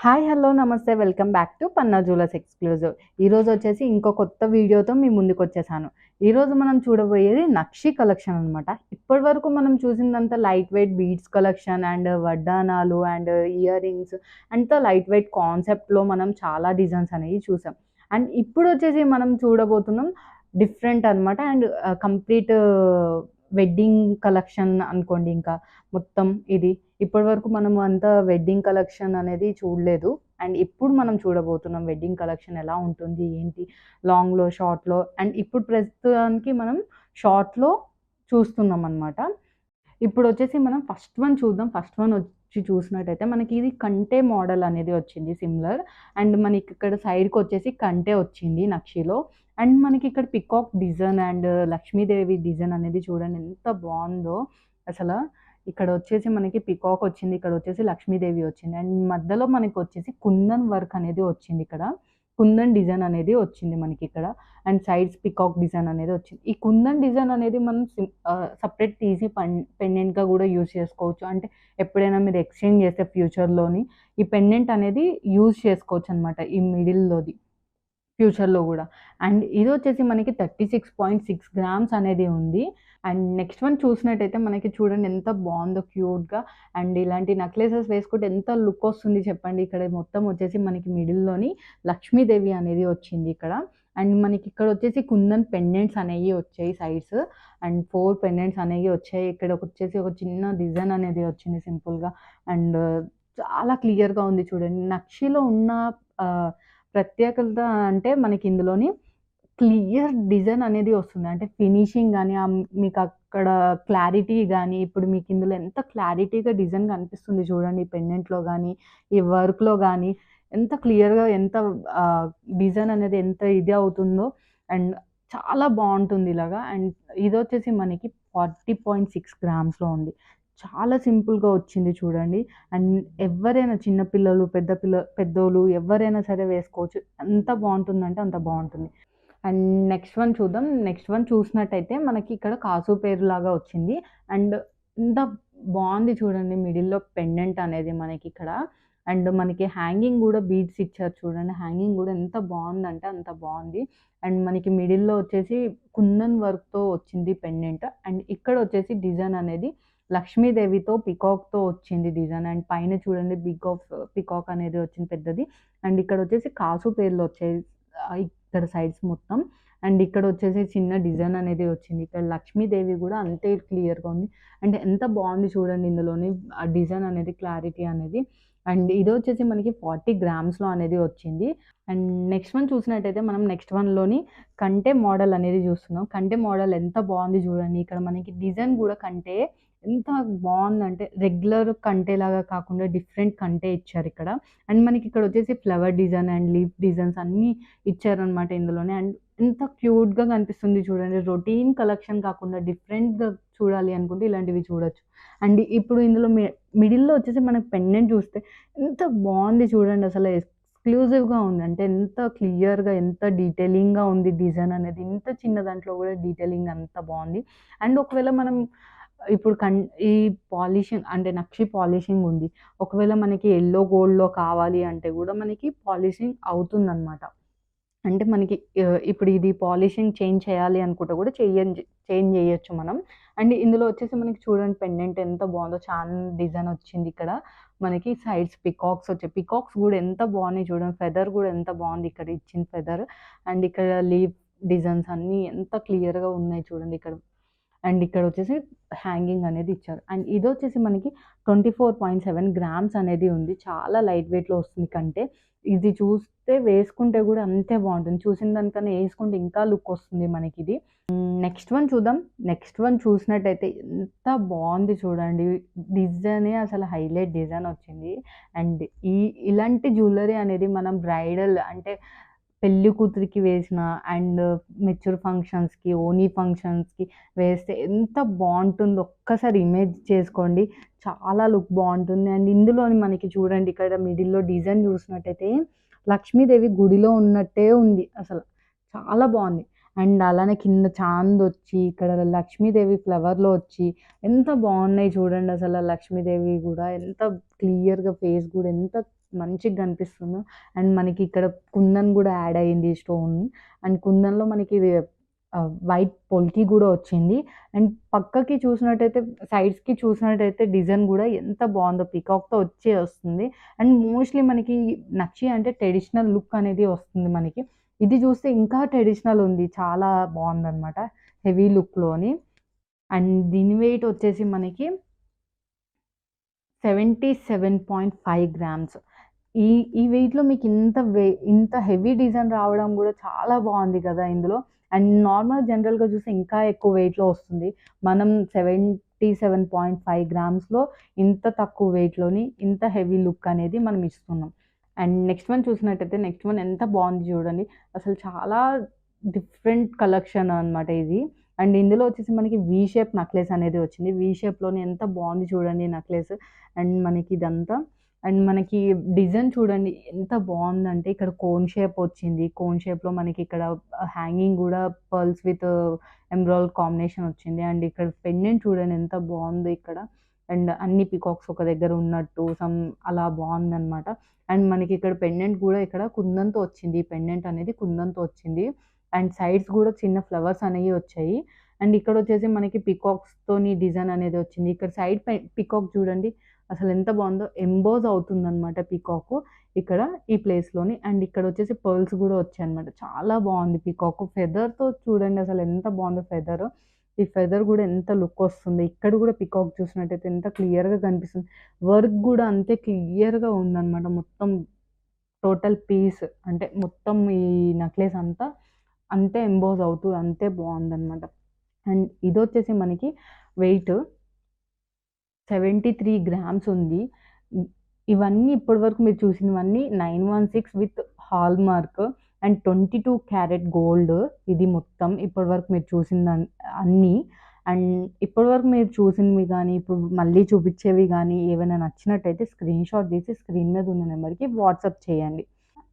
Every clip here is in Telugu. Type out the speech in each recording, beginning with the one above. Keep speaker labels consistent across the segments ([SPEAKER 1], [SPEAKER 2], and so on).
[SPEAKER 1] హాయ్! హలో! నమస్తే. Welcome back to Panna jewellers exclusive. ఈరోజు వచ్చేసి ఇంకో కొత్త వీడియోతో మీ ముందుకొచ్చేసాను. ఈరోజు మనం చూడబోయేది నక్షి కలెక్షన్ అనమాట. ఇప్పటివరకు మనం చూసిందంతా light weight beads collection and వడ్డానాలు అండ్ ఇయర్ రింగ్స్ అంతా లైట్ వెయిట్ కాన్సెప్ట్‌లో మనం చాలా డిజైన్స్ అనేవి చూసాం. అండ్ ఇప్పుడొచ్చేసి మనం చూడబోతున్నాం డిఫరెంట్ అనమాట. అండ్ కంప్లీట్ వెడ్డింగ్ కలెక్షన్ అనుకోండి ఇంకా మొత్తం ఇది. ఇప్పటివరకు మనం అంతా వెడ్డింగ్ కలెక్షన్ అనేది చూడలేదు. అండ్ ఇప్పుడు మనం చూడబోతున్నాం వెడ్డింగ్ కలెక్షన్ ఎలా ఉంటుంది? ఏంటి? లాంగ్‌లో, షార్ట్‌లో అండ్ ఇప్పుడు ప్రస్తుతానికి మనం షార్ట్‌లో చూస్తున్నామనమాట. ఇప్పుడొచ్చేసి మనం ఫస్ట్ వన్ చూద్దాం. ఫస్ట్ వన్ వచ్చి చూసినట్టయితే మనకి ఇది కంటే మోడల్ అనేది వచ్చింది సిమిలర్. అండ్ మనకిక్కడ సైడ్‌కొచ్చేసి కంటే వచ్చింది నక్షిలో. అండ్ మనకిక్కడ peacock design and Lakshmidevi design అనేది చూడండి ఎంత బావుందో అసల. ఇక్కడొచ్చేసి మనకి పికాక్ వచ్చింది. ఇక్కడొచ్చేసి లక్ష్మీదేవి వచ్చింది. అండ్ మధ్యలో మనకొచ్చేసి కుందన్ వర్క్ అనేది వచ్చిందిక్కడ. కుందన్ డిజైన్ అనేది వచ్చింది మనకిక్కడ. అండ్ సైడ్స్ పికాక్ డిజైన్ అనేది వచ్చింది. ఈ కుందన్ డిజైన్ అనేది మనం సెపరేట్ తీసి పెండెంట్‌గా గూడా యూజ్ చేసుకోవచ్చు. అంటే ఎప్పుడైనా మీరు ఎక్స్‌చేంజ్ చేస్తే ఫ్యూచర్‌లోని ఈ పెండెంట్ అనేది యూజ్ చేసుకోవచ్చనమాట. ఈ మిడిల్‌లోది. ఫ్యూచర్‌లో గూడా. అండ్ ఇదొచ్చేసి మనకి 36.6 గ్రామ్స్ అనేది ఉంది. అండ్ నెక్స్ట్ వన్ చూసినట్టయితే మనకి చూడండి ఎంత బావుందో క్యూట్‌గా. అండ్ ఇలాంటి నెక్లెసెస్ వేసుకుంటే ఎంత లుక్ వస్తుంది చెప్పండి. ఇక్కడ మొత్తం వచ్చేసి మనకి మిడిల్‌లోని లక్ష్మీదేవి అనేది వచ్చింది ఇక్కడ. అండ్ మనకిక్కడొచ్చేసి కుందన్ పెండెంట్స్ అనేయి వచ్చాయి సైడ్స్. అండ్ 4 పెండెంట్స్ అనేవి వచ్చాయి. ఇక్కడొచ్చేసి ఒక చిన్న డిజైన్ అనేది వచ్చింది సింపుల్‌గా. అండ్ చాలా క్లియర్‌గా ఉంది చూడండి. నక్షిలో ఉన్న ఆహ్, ప్రత్యేకత అంటే మనకిందులోని క్లియర్ డిజైన్ అనేది వస్తుంది. అంటే ఫినిషింగ్ గాని, మీకక్కడ క్లారిటీ గాని, ఇప్పుడు మీకిందులో ఎంత క్లారిటీగా డిజైన్ కనిపిస్తుంది చూడండి. ఈ పెండెంట్‌లో గాని, ఈ వర్క్‌లో గాని ఎంత క్లియర్‌గా ఎంత ఆహ్, డిజైన్ అనేది ఎంత ఇది అవుతుందో అండ్ చాలా బావుంటుంది ఇలాగా. అండ్ ఇదొచ్చేసి మనకి 40.6 గ్రామ్స్‌లో ఉంది. చాలా సింపుల్‌గా వచ్చింది చూడండి. అండ్ ఎవ్వరైనా చిన్న పిల్లలు, పెద్దోళ్ళు ఎవ్వరైనా సరే వేసుకోవచ్చు. ఎంత బావుంటుందంటే అంత బావుంటుంది. అండ్ నెక్స్ట్ వన్ చూద్దాం. నెక్స్ట్ వన్ చూసినట్టయితే మనకి ఇక్కడ కాసు పేరులాగా వచ్చింది. అండ్ ఎంత బావుంది చూడండి మిడిల్‌లో పెండెంట్ అనేది మనకిక్కడ. అండ్ మనకి హ్యాంగింగ్ గూడా బీడ్స్ ఇచ్చారు చూడండి. హ్యాంగింగ్ గూడా ఎంత బావుందంటే అంత బావుంది. అండ్ మనకి మిడిల్‌లో వచ్చేసి కుందన్ వర్క్‌తో వచ్చింది పెండెంట్. అండ్ ఇక్కడొచ్చేసి డిజైన్ అనేది లక్ష్మీదేవితో పికాక్‌తో వచ్చింది డిజైన్. అండ్ పైన చూడండి పికాక్ అనేది వచ్చింది పెద్దది. అండ్ ఇక్కడొచ్చేసి కాసు పేర్లొచ్చాయి. ఇక్కడ సైడ్స్ మొత్తం. అండ్ ఇక్కడొచ్చేసి చిన్న డిజైన్ అనేది వచ్చింది. ఇక్కడ లక్ష్మీదేవి గూడా అంతే క్లియర్‌గా ఉంది. అండ్ ఎంత బావుంది చూడండి ఇందులోని ఆ డిజైన్ అనేది క్లారిటీ అనేది. అండ్ ఇదొచ్చేసి మనకి 40 గ్రామ్స్‌లో అనేది వచ్చింది. అండ్ నెక్స్ట్ వన్ చూసినట్టయితే మనం నెక్స్ట్ వన్‌లోని కంటే మోడల్ అనేది చూస్తున్నాం. కంటే మోడల్ ఎంత బావుంది చూడండి. ఇక్కడ మనకి డిజైన్ గూడా కంటే ఎంత బావుందంటే రెగ్యులర్ కంటేలాగా కాకుండా డిఫరెంట్ కంటే ఇచ్చారిక్కడ. అండ్ మనకిక్కడొచ్చేసి flower design and leaf designs అన్నీ ఇచ్చారనమాట ఇందులోనే. అండ్ ఎంత క్యూట్‌గా కనిపిస్తుంది చూడండి. రొటీన్ కలెక్షన్ కాకుండా డిఫరెంట్‌గా చూడాలి అనుకుంటే ఇలాంటివి చూడొచ్చు. అండ్ ఇప్పుడు ఇందులో మిడిల్‌లో వచ్చేసి మనకు పెండెంట్ చూస్తే ఎంత బావుంది చూడండి అసలు ఎక్స్‌క్లూజివ్‌గా ఉంది. అంటే ఎంత క్లియర్‌గా, ఎంత డీటెయిలింగ్‌గా ఉంది డిజైన్ అనేది. ఇంత చిన్న దాంట్లో కూడా డీటెయిలింగ్ అంత బావుంది. అండ్ ఒకవేళ మనం ఇప్పుడు ఈ పాలిషింగ్ అంటే నక్షి పాలిషింగ్ ఉంది. ఒకవేళ మనకి యెల్లో గోల్డ్‌లో కావాలి అంటే గూడా మనకి పాలిషింగ్ అవుతుందనమాట. అంటే మనకి ఇప్పుడు ఇది పాలిషింగ్ చేంజ్ చేయాలి అనుకుంటే కూడా చేంజ్ జేయొచ్చు మనం. అండ్ ఇందులో వచ్చేసి మనకి చూడండి పెండెంట్ ఎంత బావుందో డిజైన్ వచ్చిందిక్కడ. మనకి సైడ్స్ పికాక్స్ వచ్చాయి. పికాక్స్ గూడా ఎంత బావున్నాయి చూడండి. ఫెదర్ గూడా ఎంత బావుంది ఇక్కడ ఇచ్చిన ఫెదర్. అండ్ ఇక్కడ లీఫ్ డిజైన్స్ అన్నీ ఎంత క్లియర్‌గా ఉన్నాయి చూడండి ఇక్కడ. అండ్ ఇక్కడొచ్చేసి హ్యాంగింగ్ అనేది ఇచ్చారు. అండ్ ఇదొచ్చేసి మనకి 24.7 గ్రామ్స్ అనేది ఉంది. చాలా లైట్ వెయిట్‌లో వస్తుంది కంటే. ఇది చూస్తే వేసుకుంటే గూడా అంతే బావుంటుంది. చూసిన దానికన్నా ఏసుకుంటే ఇంకా లుక్ వస్తుంది మనకిది. నెక్స్ట్ వన్ చూద్దాం. నెక్స్ట్ వన్ చూసినట్టయితే ఎంత బావుంది చూడండి. డిజైనే అసలు హైలైట్ డిజైన్ వచ్చింది. అండ్ ఈ ఇలాంటి జ్యువెల్లరీ అనేది మనం బ్రైడల్ అంటే పెళ్లి కూతురికి వేసిన అండ్ మెచ్యూర్ ఫంక్షన్స్‌కి, ఓణీ ఫంక్షన్స్‌కి వేస్తే ఎంత బావుంటుందో ఒక్కసారి ఇమేజ్ చేసుకోండి. చాలా లుక్ బావుంటుంది. అండ్ ఇందులోని మనకి చూడండి ఇక్కడ మిడిల్‌లో డిజైన్ చూసినట్టయితే లక్ష్మీదేవి గుడిలో ఉన్నట్టే ఉంది అసల. చాలా బావుంది. అండ్ అలానే కింద చాందొచ్చి, ఇక్కడ లక్ష్మీదేవి ఫ్లవర్‌లో వచ్చి ఎంత బావున్నాయి చూడండి అసల లక్ష్మీదేవి గూడా ఎంత క్లియర్‌గా ఫేస్ గూడా ఎంత మంచిగా కనిపిస్తుందో. అండ్ మనకి ఇక్కడ కుందన్ కూడా యాడ్ అయ్యింది స్టోన్. అండ్ కుందన్‌లో మనకి ఇది వైట్ పొల్కి కూడా వచ్చింది. అండ్ పక్కకి చూసినట్టయితే సైడ్స్‌కి చూసినట్టయితే డిజైన్ కూడా ఎంత బావుందో పీకాక్‌తో వస్తుంది. అండ్ మోస్ట్‌లీ మనకి నక్షి అంటే ట్రెడిషనల్ లుక్ అనేది వస్తుంది మనకి. ఇది చూస్తే ఇంకా ట్రెడిషనల్ ఉంది. చాలా బావుందనమాట. హెవీ లుక్‌లోని. అండ్ దీని వెయిట్ వచ్చేసి మనకి 77.5 గ్రామ్స్. ఈ ఈ వెయిట్‌లో మీకు ఇంత హెవీ డిజైన్ రావడం గూడా చాలా బావుంది కదా ఇందులో. అండ్ నార్మల్ జనరల్‌గా చూస్తే ఇంకా ఎక్కువ వెయిట్‌లో వస్తుంది. మనం 77.5 గ్రామ్స్‌లో ఇంత తక్కువ వెయిట్‌లోని ఇంత హెవీ లుక్ అనేది మనం ఇస్తున్నాం. అండ్ నెక్స్ట్ వన్ చూసినట్టయితే నెక్స్ట్ వన్ ఎంత బావుంది చూడండి. అసలు చాలా డిఫరెంట్ కలెక్షన్ అనమాట ఇది. అండ్ ఇందులో వచ్చేసి మనకి వి షేప్ నెక్లెస్ అనేది వచ్చింది. వి షేప్‌లోనే ఎంత బావుంది చూడండి నెక్లెస్. అండ్ మనకి ఇదంతా అండ్ మనకి డిజైన్ చూడండి ఎంత బావుందంటే ఇక్కడ కోన్ షేప్ వచ్చింది. కోన్ షేప్‌లో మనకి ఇక్కడ హ్యాంగింగ్ గూడా పర్ల్స్ విత్ ఎమరాల్డ్ కాంబినేషన్ వచ్చింది. అండ్ ఇక్కడ పెండెంట్ చూడండి ఎంత బావుందో ఇక్కడ. అండ్ అన్ని పీకాక్స్ ఒక దగ్గర ఉన్నట్టు అలా బావుందనమాట. అండ్ మనకి ఇక్కడ పెండెంట్ గూడా ఇక్కడ కుందన్‌తో వచ్చింది. ఈ పెండెంట్ అనేది కుందన్‌తో వచ్చింది. అండ్ సైడ్స్ గూడా చిన్న ఫ్లవర్స్ అనేవి వచ్చాయి. అండ్ ఇక్కడొచ్చేసి మనకి పీకాక్స్‌తోని డిజైన్ అనేది వచ్చింది. ఇక్కడ సైడ్ పీకాక్ చూడండి. అసలెంత బావుందో. ఎంబోజ్ అవుతుందనమాట పీకాకు ఇక్కడ ఈ ప్లేస్‌లోని. అండ్ ఇక్కడొచ్చేసి పర్ల్స్ గూడా వచ్చాయనమాట. చాలా బావుంది పీకాకు. ఫెదర్‌తో చూడండి అసలెంత బావుందో ఫెదరు. ఈ ఫెదర్ గూడా ఎంత లుకొస్తుంది. ఇక్కడ గూడా పీకాక్ చూసినట్టయితే ఎంత క్లియర్‌గా కనిపిస్తుంది. వర్క్ గూడా అంతే క్లియర్‌గా ఉందనమాట. మొత్తం టోటల్ పీస్ అంటే మొత్తం ఈ నెక్లెస్ అంతా అంతే ఎంబోజ్ అవుతూ అంతే బావుందనమాట. అండ్ ఇదొచ్చేసి మనకి వెయిట్ 73 గ్రామ్స్ ఉంది. హ్మ్. ఇవన్నీ ఇప్పటి వరకు మీరు చూసినవన్నీ 916 with hallmark and 22 carat gold ఇది మొత్తం ఇప్పటి వరకు మీరు అన్నీ. అండ్ ఇప్పటి వరకు మీరు చూసినవి గానీ, ఇప్పుడు మళ్ళీ చూపిచ్చేవి గానీ, ఏవైనా నచ్చినట్టయితే స్క్రీన్‌షాట్ తీసి స్క్రీన్ మీద ఉన్న నంబర్‌కి వాట్సాప్ చేయండి.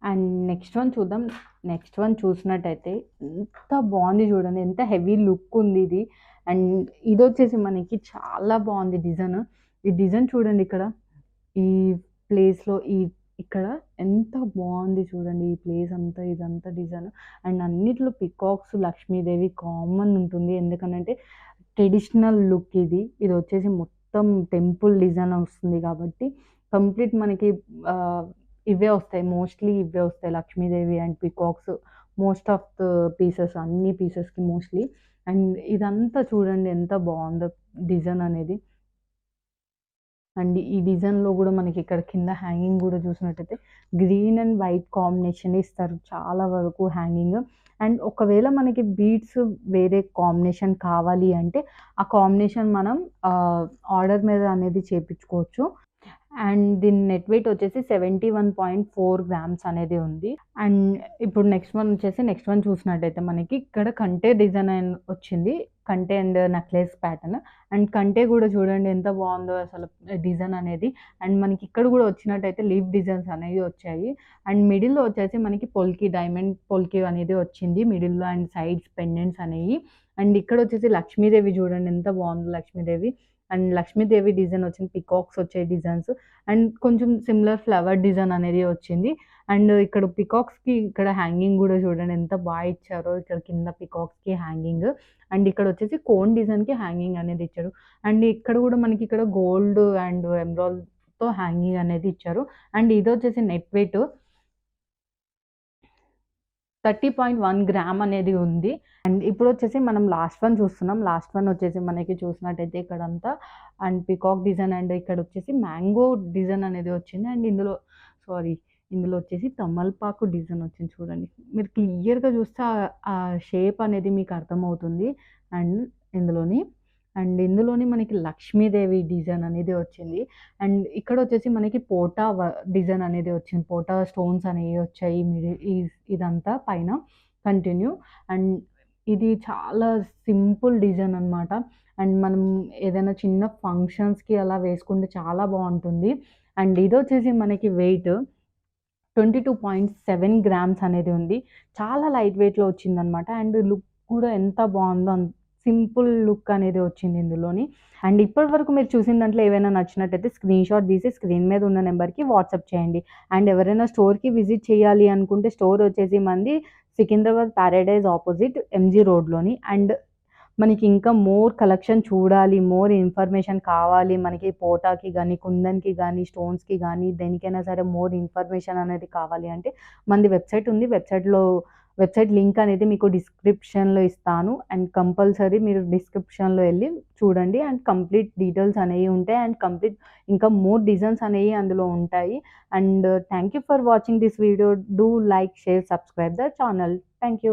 [SPEAKER 1] అండ్ నెక్స్ట్ వన్ చూద్దాం. నెక్స్ట్ వన్ చూసినట్టయితే ఎంత బావుంది చూడండి. ఎంత హెవీ లుక్ ఉంది ఇది. అండ్ ఇదొచ్చేసి మనకి చాలా బావుంది డిజైన్. ఈ డిజైన్ చూడండి ఇక్కడ. ఈ ప్లేస్‌లో ఇక్కడ ఎంత బావుంది చూడండి. ఈ ప్లేస్ అంతా ఇదంతా డిజైన్. అండ్ అన్నిట్లో పికాక్స్, లక్ష్మీదేవి కామన్ ఉంటుంది. ఎందుకనంటే ట్రెడిషనల్ లుక్ ఇది. ఇదొచ్చేసి మొత్తం టెంపుల్ డిజైన్ వస్తుంది కాబట్టి కంప్లీట్ మనకి ఆహ్, ఇవే వస్తాయి. మోస్ట్‌లీ ఇవే వస్తాయి. Lakshmidevi and peacocks most of the pieces అన్ని పీసెస్‌కి మోస్ట్‌లీ. అండ్ ఇదంతా చూడండి ఎంత బావుందో డిజైన్ అనేది. అండ్ ఈ డిజైన్‌లో గూడా మనకిక్కడ కింద హ్యాంగింగ్ గూడా చూసినట్టయితే గ్రీన్ అండ్ వైట్ కాంబినేషన్ ఇస్తారు చాలా వరకు హ్యాంగింగ్. అండ్ ఒకవేళ మనకి బీడ్స్ వేరే కాంబినేషన్ కావాలి అంటే, ఆ కాంబినేషన్ మనం ఆర్డర్ మీద అనేది చేపించుకోవచ్చు. అండ్ దీని నెట్ వెయిట్ వచ్చేసి 71.4 గ్రామ్స్ అనేది ఉంది. అండ్ ఇప్పుడు నెక్స్ట్ వన్ చూసినట్టయితే మనకి ఇక్కడ కంటే డిజైన్ వచ్చింది. కంటే అండ్ నెక్లెస్ ప్యాటర్న్. అండ్ కంటే గూడా చూడండి ఎంత బావుందో అసలు డిజైన్ అనేది. అండ్ మనకి ఇక్కడ గూడా వచ్చినట్టయితే లీఫ్ డిజైన్స్ అనేవి వచ్చాయి. అండ్ మిడిల్‌లో వచ్చేసి మనకి డైమండ్ పొల్కి అనేది వచ్చింది మిడిల్‌లో అండ్ సైడ్స్ పెండెంట్స్ అనేయి. అండ్ ఇక్కడొచ్చేసి లక్ష్మీదేవి చూడండి ఎంత బావుందో లక్ష్మీదేవి. అండ్ లక్ష్మీదేవి డిజైన్ వచ్చింది. పికాక్స్ వచ్చాయి డిజైన్స్. అండ్ కొంచెం సిమిలర్ ఫ్లవర్ డిజైన్ అనేది వచ్చింది. అండ్ ఇక్కడ పికాక్స్‌కి ఇక్కడ హ్యాంగింగ్ గూడా చూడండి ఎంత ఇచ్చారో. ఇక్కడ కింద పికాక్స్‌కి హ్యాంగింగ్. అండ్ ఇక్కడొచ్చేసి కోన్ డిజైన్‌కి హ్యాంగింగ్ అనేది ఇచ్చారు. అండ్ ఇక్కడ గూడా మనకి ఇక్కడ గోల్డ్ అండ్ ఎమరాల్డ్‌తో హ్యాంగింగ్ అనేది ఇచ్చారు. అండ్ ఇదొచ్చేసి నెట్ వెయిట్ 30.1 గ్రామ్ అనేది ఉంది. అండ్ ఇప్పుడొచ్చేసి మనం లాస్ట్ వన్ చూస్తున్నాం. లాస్ట్ వన్ వచ్చేసి మనకి చూసినట్టయితే ఇక్కడంతా అండ్ పీకాక్ డిజైన్ అండ్ ఇక్కడొచ్చేసి మ్యాంగో డిజైన్ అనేది వచ్చింది. అండ్ సారీ ఇందులో వచ్చేసి తమలపాకు డిజైన్ వచ్చింది చూడండి. మీరు క్లియర్‌గా చూస్తే ఆ షేప్ అనేది మీకు అర్థమవుతుంది. అండ్ ఇందులోని ఇందులోని మనకి లక్ష్మీదేవి డిజైన్ అనేది వచ్చింది. అండ్ ఇక్కడొచ్చేసి మనకి డిజైన్ అనేది వచ్చింది. పోటా స్టోన్స్ అనేవి వచ్చాయి. ఇదంతా పైన కంటిన్యూ. అండ్ ఇది చాలా సింపుల్ డిజైన్ అనమాట. అండ్ మనం ఏదైనా చిన్న ఫంక్షన్స్‌కి అలా వేసుకుంటే చాలా బావుంటుంది. అండ్ ఇదొచ్చేసి మనకి వెయిట్ 22.7 గ్రామ్స్ అనేది ఉంది. చాలా లైట్ వెయిట్‌లో వచ్చిందనమాట. అండ్ లుక్ కూడా ఎంత బావుందో సింపుల్ లుక్ అనేది వచ్చింది ఇందులోని. అండ్ ఇప్పటి వరకు మీరు చూసిన దాంట్లో ఏవైనా నచ్చినట్టయితే స్క్రీన్‌షాట్ తీసి స్క్రీన్ మీద ఉన్న నంబర్‌కి వాట్సాప్ చేయండి. అండ్ ఎవరైనా స్టోర్‌కి విజిట్ చేయాలి అనుకుంటే స్టోర్ వచ్చేసి మనది సికింద్రాబాద్ పారడైజ్ ఆపోజిట్ ఎంజీ రోడ్‌లోని. అండ్ మనకి ఇంకా మోర్ కలెక్షన్ చూడాలి, మోర్ ఇన్ఫర్మేషన్ కావాలి మనకి పోటాకి గానీ, కుందన్‌కి గానీ, స్టోన్స్‌కి గానీ, దేనికైనా సరే మోర్ ఇన్ఫర్మేషన్ అనేది కావాలి అంటే మనది వెబ్‌సైట్ ఉంది. వెబ్‌సైట్ లింక్ అనేది మీకు డిస్క్రిప్షన్‌లో ఇస్తాను. అండ్ కంపల్సరీ మీరు డిస్క్రిప్షన్‌లో ఎళ్లి చూడండి. అండ్ కంప్లీట్ డీటెయిల్స్ అనేవి ఉంటాయి. అండ్ కంప్లీట్ ఇంకా మోర్ డిజైన్స్ అనేవి అందులో ఉంటాయి. And thank you for watching this video. Do like, share, subscribe the channel. Thank you.